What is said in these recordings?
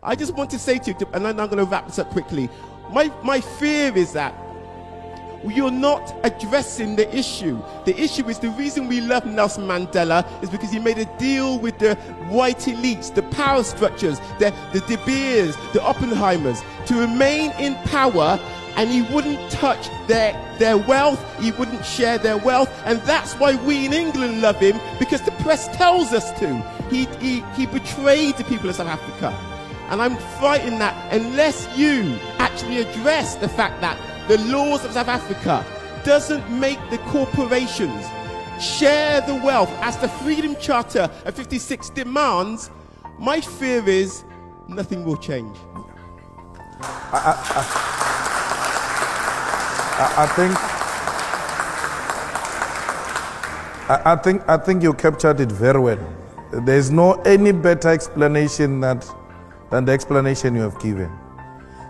I just want to say to you, and then I'm going to wrap this up quickly. My fear is that you're not addressing the issue. The issue is the reason we love Nelson Mandela is because he made a deal with the white elites, the power structures, the De Beers, the Oppenheimers, to remain in power, and he wouldn't touch their wealth, he wouldn't share their wealth, and that's why we in England love him, because the press tells us to. He betrayed the people of South Africa. And I'm frightened that unless you actually address the fact that the laws of South Africa doesn't make the corporations share the wealth as the Freedom Charter of 56 demands, my fear is nothing will change. I think you captured it very well. There's no any better explanation than the explanation you have given.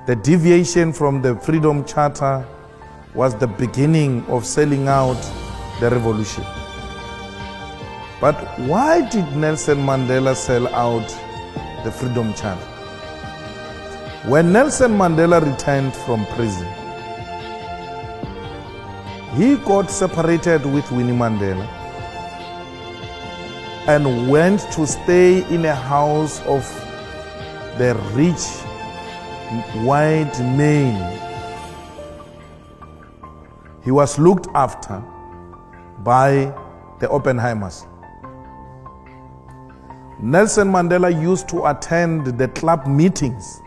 The deviation from the Freedom Charter was the beginning of selling out the revolution. But why did Nelson Mandela sell out the Freedom Charter? When Nelson Mandela returned from prison, he got separated with Winnie Mandela and went to stay in a house of the rich white men. He was looked after by the Oppenheimers. Nelson Mandela used to attend the club meetings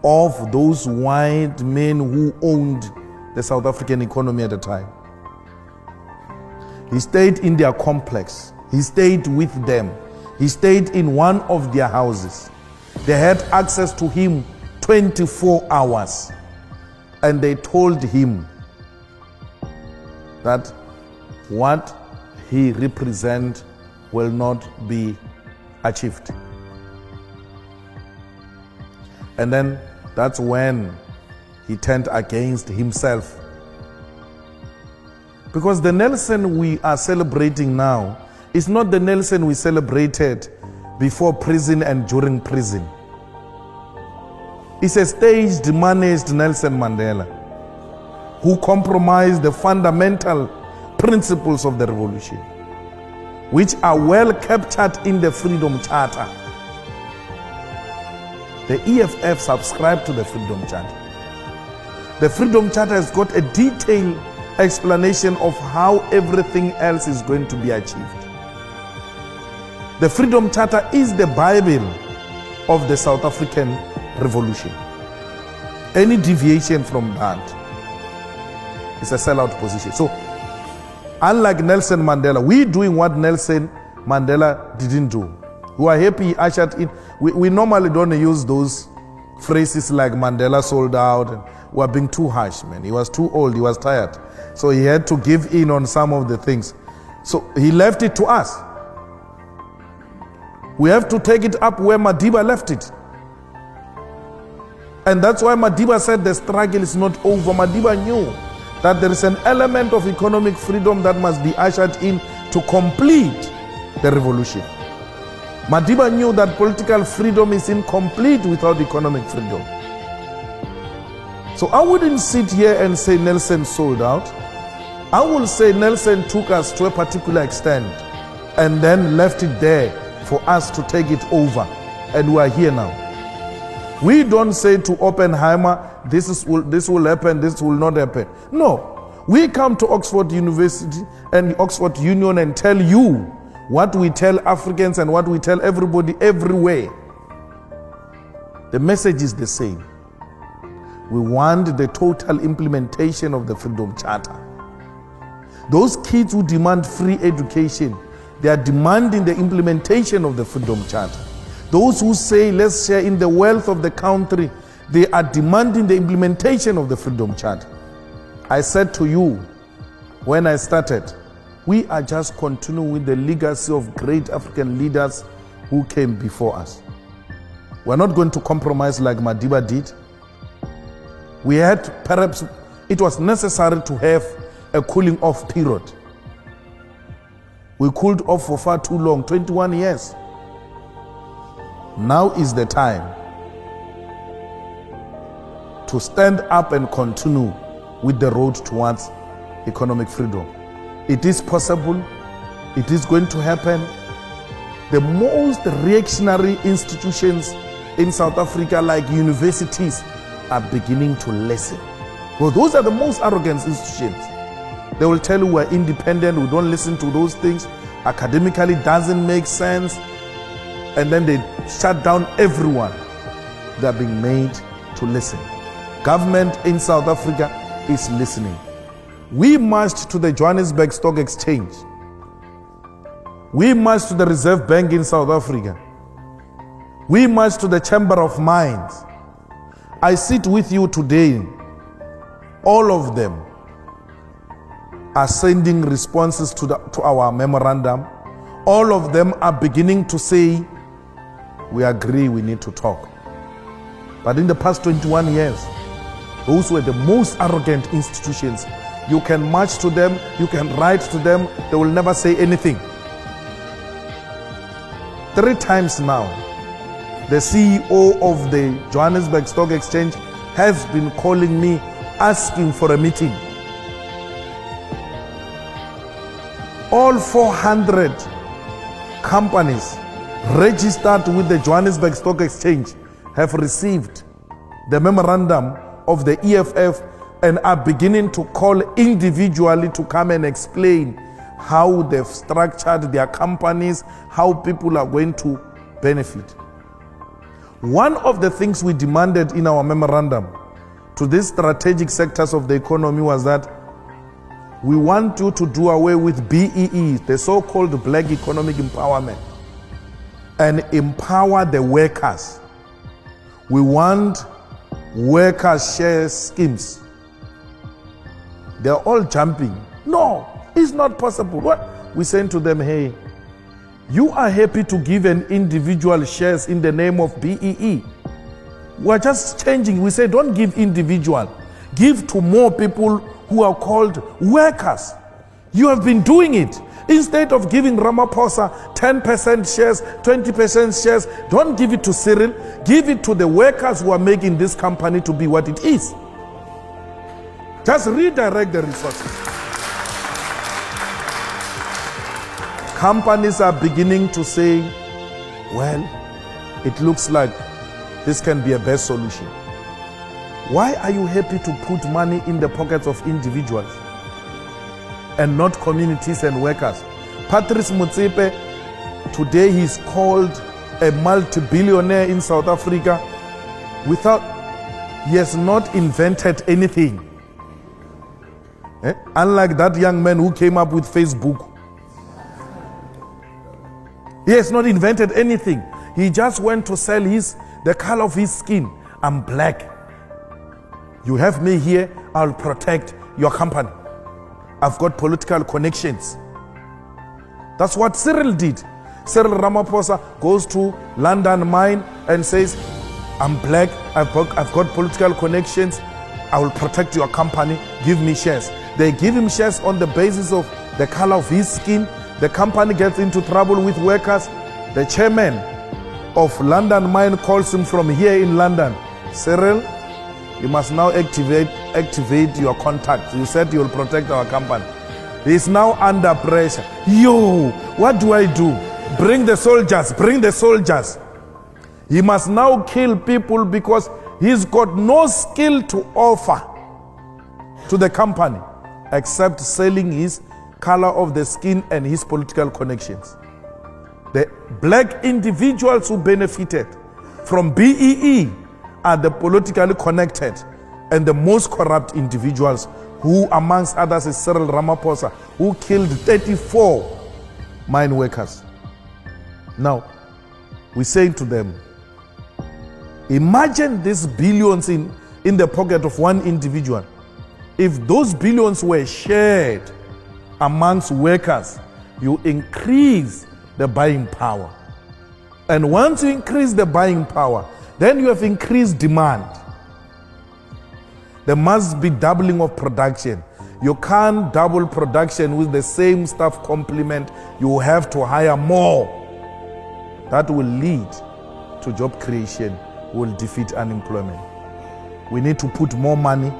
of those white men who owned the South African economy at the time. He stayed in their complex. He stayed with them. He stayed in one of their houses. They had access to him 24 hours. And they told him that what he represents will not be achieved. And then that's when he turned against himself. Because the Nelson we are celebrating now is not the Nelson we celebrated before prison and during prison. It's a staged, managed Nelson Mandela who compromised the fundamental principles of the revolution, which are well captured in the Freedom Charter. The EFF subscribed to the Freedom Charter. The Freedom Charter has got a detailed explanation of how everything else is going to be achieved. The Freedom Charter is the Bible of the South African Revolution. Any deviation from that is a sellout position. So, unlike Nelson Mandela, we're doing what Nelson Mandela didn't do. We are happy he ushered in. We normally don't use those phrases like Mandela sold out. And we are being too harsh, man. He was too old, he was tired. So he had to give in on some of the things. So he left it to us. We have to take it up where Madiba left it. And that's why Madiba said the struggle is not over. Madiba knew that there is an element of economic freedom that must be ushered in to complete the revolution. Madiba knew that political freedom is incomplete without economic freedom. So I wouldn't sit here and say Nelson sold out. I will say Nelson took us to a particular extent and then left it there for us to take it over. And we are here now. We don't say to Oppenheimer, this will happen, this will not happen. No. We come to Oxford University and Oxford Union and tell you what we tell Africans and what we tell everybody everywhere. The message is the same. We want the total implementation of the Freedom Charter. Those kids who demand free education, they are demanding the implementation of the Freedom Charter. Those who say let's share in the wealth of the country, they are demanding the implementation of the Freedom Charter. I said to you when I started, we are just continuing with the legacy of great African leaders who came before us. We're not going to compromise like Madiba did. We had, perhaps it was necessary to have a cooling off period. We cooled off for far too long, 21 years. Now is the time to stand up and continue with the road towards economic freedom. It is possible. It is going to happen. The most reactionary institutions in South Africa, like universities, are beginning to listen. Well, those are the most arrogant institutions. They will tell you we're independent, we don't listen to those things, academically doesn't make sense, and then they shut down everyone. They are being made to listen. Government in South Africa is listening. We marched to the Johannesburg Stock Exchange. We marched to the Reserve Bank in South Africa. We marched to the Chamber of Mines. I sit with you today. All of them are sending responses to our memorandum. All of them are beginning to say, we agree, we need to talk. But in the past 21 years, those were the most arrogant institutions. You can march to them, you can write to them, they will never say anything. 3 times now, the CEO of the Johannesburg Stock Exchange has been calling me, asking for a meeting. All 400 companies registered with the Johannesburg Stock Exchange have received the memorandum of the EFF and are beginning to call individually to come and explain how they've structured their companies, how people are going to benefit. One of the things we demanded in our memorandum to these strategic sectors of the economy was that we want you to do away with BEE, the so-called Black Economic Empowerment, and empower the workers. We want worker share schemes. They're all jumping. No, it's not possible. What? We saying to them, hey, you are happy to give an individual shares in the name of BEE. We're just changing. We say don't give individual. Give to more people who are called workers. You have been doing it. Instead of giving Ramaphosa 10% shares, 20% shares, don't give it to Cyril. Give it to the workers who are making this company to be what it is. Just redirect the resources. Companies are beginning to say, well, it looks like this can be a best solution. Why are you happy to put money in the pockets of individuals and not communities and workers? Patrice Motsepe, today he's called a multi-billionaire in South Africa he has not invented anything. Unlike that young man who came up with Facebook. He has not invented anything. He just went to sell the color of his skin. I'm black. You have me here, I'll protect your company. I've got political connections. That's what Cyril did. Cyril Ramaphosa goes to London Mine and says, I'm black, I've got political connections, I will protect your company, give me shares. They give him shares on the basis of the color of his skin. The company gets into trouble with workers. The chairman of London Mine calls him from here in London. Cyril, you must now activate your contact. You said you will protect our company. He's now under pressure. Yo, what do I do? Bring the soldiers, bring the soldiers. He must now kill people because he's got no skill to offer to the company except selling his color of the skin and his political connections. The black individuals who benefited from BEE are the politically connected and the most corrupt individuals, who amongst others is Cyril Ramaphosa, who killed 34 mine workers. Now, we say to them, imagine these billions in the pocket of one individual. If those billions were shared amongst workers, you increase the buying power. And once you increase the buying power, then you have increased demand. There must be doubling of production. You can't double production with the same staff complement. You have to hire more. That will lead to job creation will defeat unemployment. We need to put more money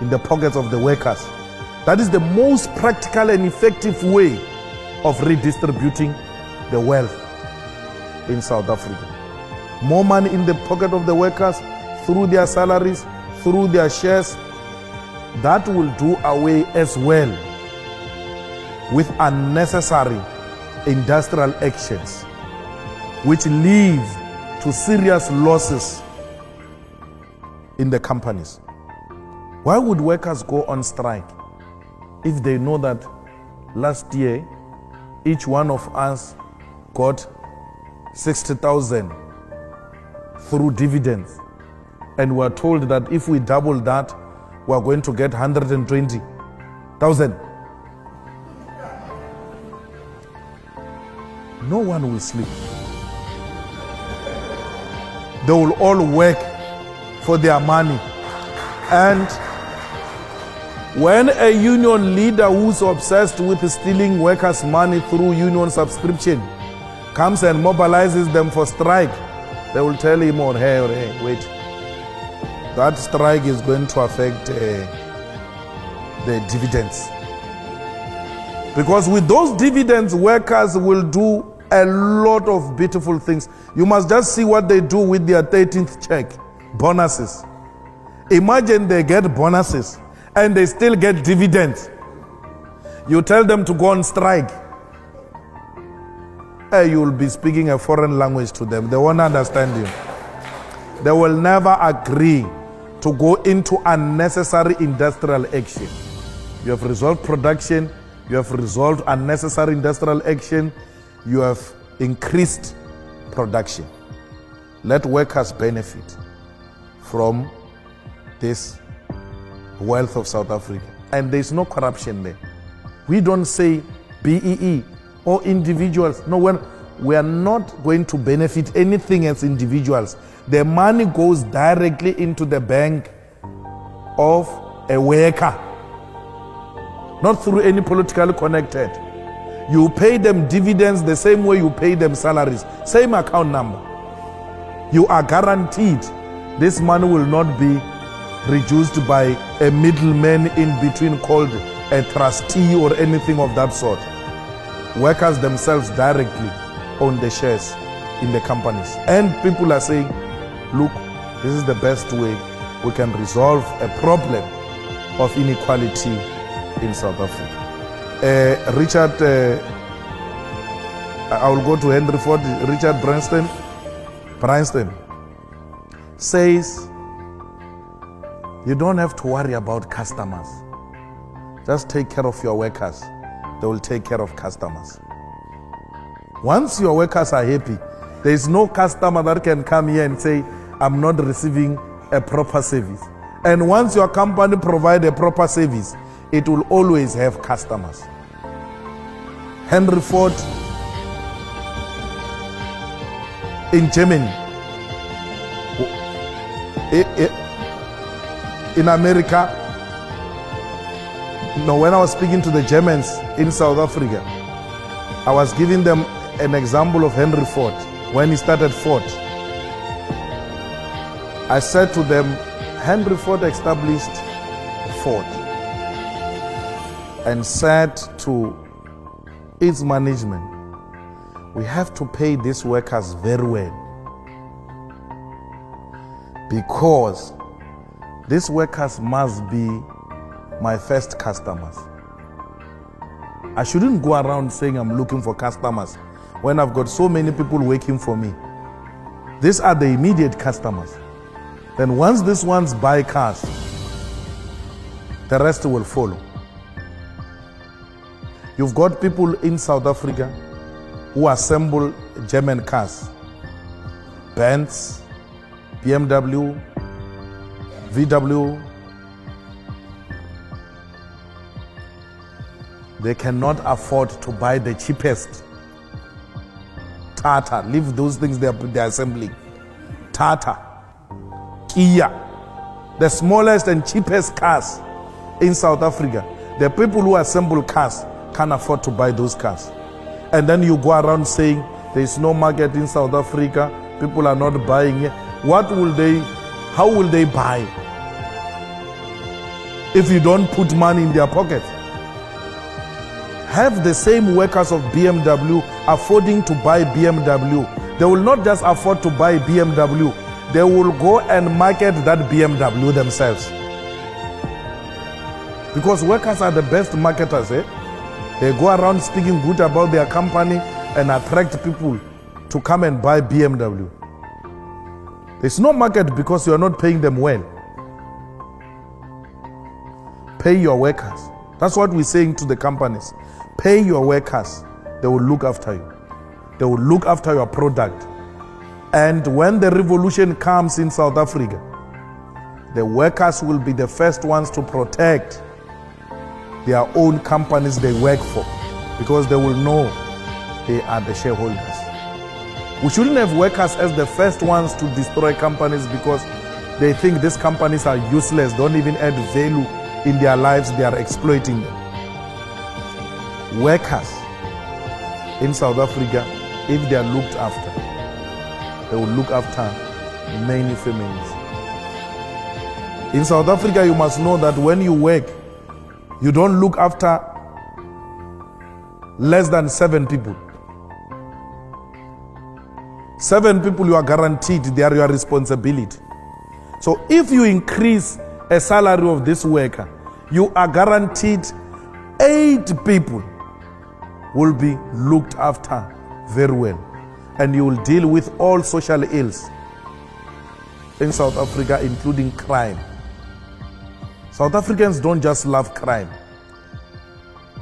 in the pockets of the workers. That is the most practical and effective way of redistributing the wealth in South Africa. More money in the pocket of the workers through their salaries, through their shares. That will do away as well with unnecessary industrial actions, which lead to serious losses in the companies. Why would workers go on strike if they know that last year each one of us got 60,000 through dividends, and we're told that if we double that, we're going to get 120,000? No one will sleep. They will all work for their money. And when a union leader who's obsessed with stealing workers' money through union subscription comes and mobilizes them for strike, they will tell him, hey, wait, that strike is going to affect the dividends. Because with those dividends, workers will do a lot of beautiful things. You must just see what they do with their 13th check, bonuses. Imagine they get bonuses and they still get dividends. You tell them to go on strike, you will be speaking a foreign language to them. They won't understand you. They will never agree to go into unnecessary industrial action. You have resolved production, you have resolved unnecessary industrial action, you have increased production. Let workers benefit from this wealth of South Africa. And there's no corruption there. We don't say BEE or individuals. No, we are not going to benefit anything as individuals. The money goes directly into the bank of a worker, not through any politically connected. You pay them dividends the same way you pay them salaries, same account number. You are guaranteed this money will not be reduced by a middleman in between called a trustee or anything of that sort. Workers themselves directly own the shares in the companies. And people are saying, look, this is the best way we can resolve a problem of inequality in South Africa. I will go to Henry Ford. Richard Branson says, you don't have to worry about customers. Just take care of your workers. They will take care of customers. Once your workers are happy, there is no customer that can come here and say, I'm not receiving a proper service. And once your company provides a proper service, it will always have customers. Henry Ford in Germany, in America, when I was speaking to the Germans in South Africa, I was giving them an example of Henry Ford when he started Ford. I said to them, Henry Ford established Ford and said to its management, we have to pay these workers very well, because these workers must be my first customers. I shouldn't go around saying I'm looking for customers when I've got so many people working for me. These are the immediate customers. Then once these ones buy cars, the rest will follow. You've got people in South Africa who assemble German cars, Benz, BMW, VW. They cannot afford to buy the cheapest. Tata, leave those things they're assembling. Tata, Kia, the smallest and cheapest cars in South Africa. The people who assemble cars can't afford to buy those cars. And then you go around saying there is no market in South Africa, people are not buying here. How will they buy if you don't put money in their pockets? Have the same workers of BMW affording to buy BMW. They will not just afford to buy BMW, they will go and market that BMW themselves. Because workers are the best marketers, eh? They go around speaking good about their company and attract people to come and buy BMW. There's no market because you are not paying them well. Pay your workers. That's what we're saying to the companies. Pay your workers. They will look after you. They will look after your product. And when the revolution comes in South Africa, the workers will be the first ones to protect their own companies they work for, because they will know they are the shareholders. We shouldn't have workers as the first ones to destroy companies because they think these companies are useless, don't even add value in their lives, they are exploiting them. Workers in South Africa, if they are looked after, they will look after many families. In South Africa, you must know that when you work, you don't look after less than 7 people. 7 people you are guaranteed, they are your responsibility. So if you increase a salary of this worker, you are guaranteed 8 people will be looked after very well. And you will deal with all social ills in South Africa, including crime. South Africans don't just love crime.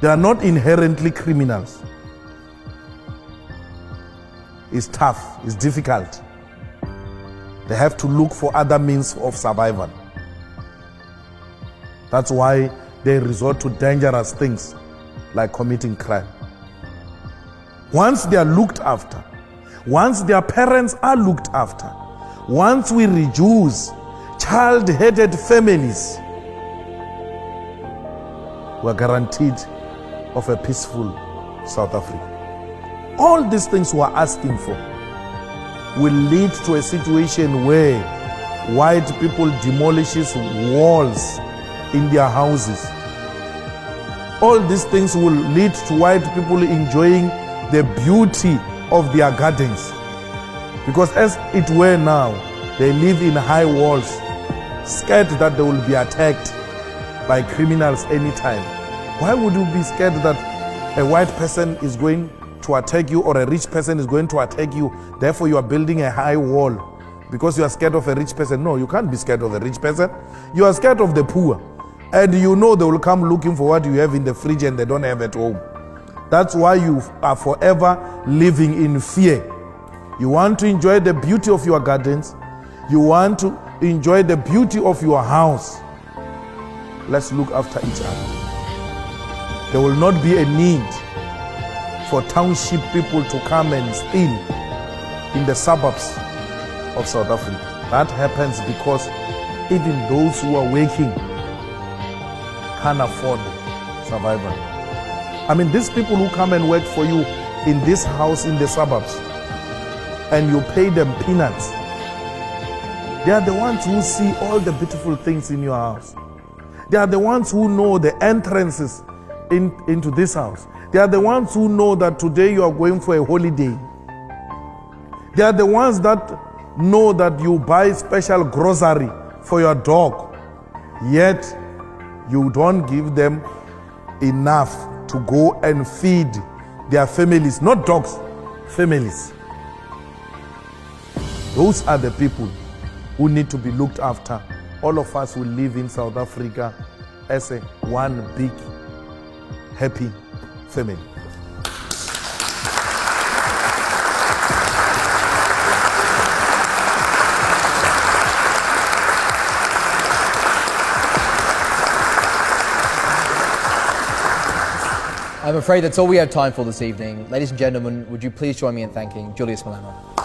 They are not inherently criminals. It's tough, it's difficult. They have to look for other means of survival. That's why they resort to dangerous things like committing crime. Once they are looked after, once their parents are looked after, once we reduce child-headed families, we are guaranteed of a peaceful South Africa. All these things we are asking for will lead to a situation where white people demolishes walls in their houses. All these things will lead to white people enjoying the beauty of their gardens. Because as it were now, they live in high walls, scared that they will be attacked by criminals anytime. Why would you be scared that a white person is going to attack you or a rich person is going to attack you? Therefore you are building a high wall because you are scared of a rich person. No, you can't be scared of a rich person. You are scared of the poor. And you know they will come looking for what you have in the fridge and they don't have at home. That's why you are forever living in fear. You want to enjoy the beauty of your gardens. You want to enjoy the beauty of your house. Let's look after each other. There will not be a need for township people to come and steal in the suburbs of South Africa. That happens because even those who are working can't afford survival. I mean, these people who come and work for you in this house in the suburbs and you pay them peanuts, they are the ones who see all the beautiful things in your house. They are the ones who know the entrances into this house. They are the ones who know that today you are going for a holiday. They are the ones that know that you buy special grocery for your dog, yet you don't give them enough to go and feed their families, not dogs, families. Those are the people who need to be looked after. All of us will live in South Africa as a one big happy family. I'm afraid that's all we have time for this evening. Ladies and gentlemen, would you please join me in thanking Julius Malema?